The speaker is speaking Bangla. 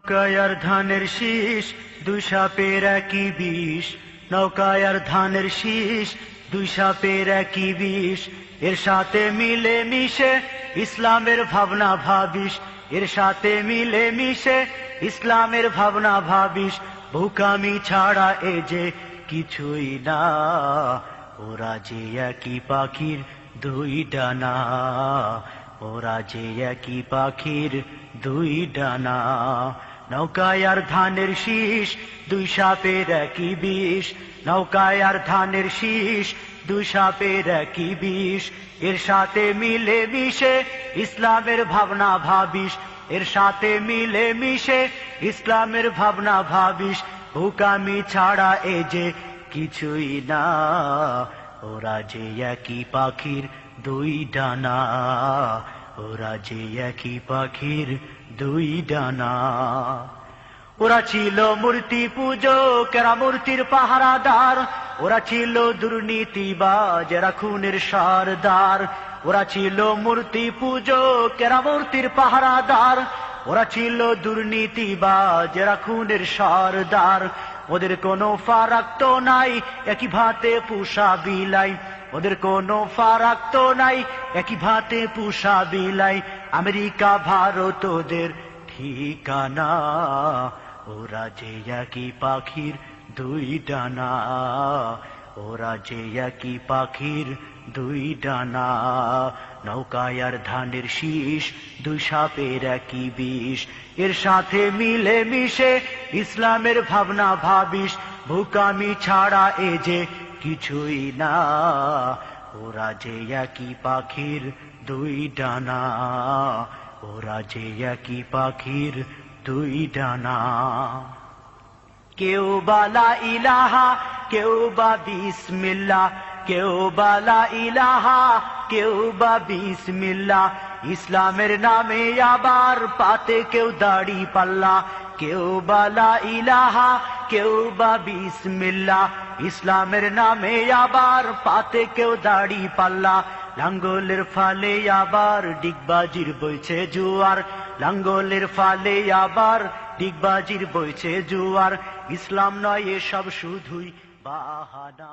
নৌকায় ধানের শীষ দুই সাপের একই বিষ, নৌকায় ধানের শীষ দুই সাপের একই বিষ। এর সাথে মিলে মিশে ইসলামের ভাবনা ভাবিস, এর সাথে মিলে মিশে ইসলামের ভাবনা ভাবিস। বোকামি ছাড়া এ যে কিছুই না, ওরা যে একই পাখির দুই ডানা, ওরা যে একই পাখির দুই ডানা। নৌকায় ধানের শীষ দুই সাপের একই বিষ, নৌকায় ধানের শীষ দুই সাপের একই বিষ। এর সাথে মিলে মিশে ইসলামের ভাবনা ভাবিস, এর সাথে মিলে মিশে ইসলামের ভাবনা ভাবিস। বোকামি ছাড়া এ যে কিছুই না, ওরা যে একই পাখির দুই ডানা, ওরা যে একই পাখির দুই ডানা। ওরা ছিল মূর্তি পূজক, এরা মূর্তির পাহারাদার। ওরা ছিল দুর্নীতিবাজ, এরা খুনের সরদার। ওরা ছিল মূর্তি পূজক, এরা মূর্তির পাহারাদার। ওরা ছিল দুর্নীতিবাজ, এরা খুনের সরদার। ওদের কোনো ফারাক তো নাই, একই ভাতে পুষা বিলাই। ওদের কোনো ফারাক তো নাই, একই ভাতে পুষা বিলাই। আমেরিকা ভারত ওদের ঠিকানা, ওরা যে একই পাখির দুই ডানা, ওরা যে একই পাখির দুই ডানা। নৌকায় ধানের শীষ দুই সাপের একই বিষ, এর সাথে মিলে মিশে ইসলামের ভাবনা ভাবিস। বোকামি ছাড়া এ যে কিছুই না, ওরা যে একই পাখির দুই ডানা, ওরা যে একই পাখির দুই ডানা। কেউ বালা ইলাহা, কেউ বা বিসমিল্লাহ, কেউ বালা ইলাহা, কেউ বা বিসমিল্লাহ। ইসলামের নামে আবার পাতে কেউ দাড়ি পাল্লা। কেউ বালা ইলাহা, কেউ বা বিসমিল্লাহ। ইসলামের নামে আবার পাতে কেউ দাড়ি পাল্লা। লাঙ্গলের ফালে আবার ডিগবাজির বইছে জুয়ার, লাঙ্গলের ফালে আবার ডিগবাজির বইছে জুয়ার। ইসলাম নয় এসব শুধুই বাহানা।